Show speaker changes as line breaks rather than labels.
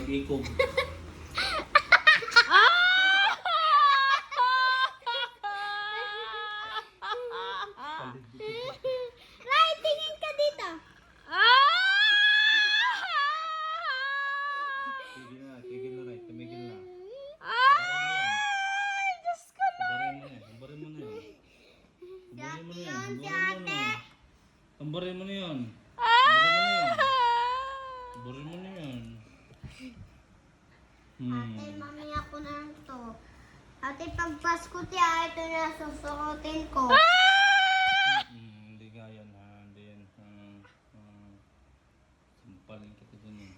mag-ikog.
Ray, tingin ka dito.
Tigil na, Ray. Tumigil na.
Ay, Diyos ko.
Tambarin mo na yan.
Si ate.
Tambarin mo na yan. Tambarin mo na yan.
Ate, mamaya ko na lang to. Ate, pag Pasko tiya, ito na susuotin ko.
Hindi nga yan ha. Hindi yan. Sampalin kita dun yan.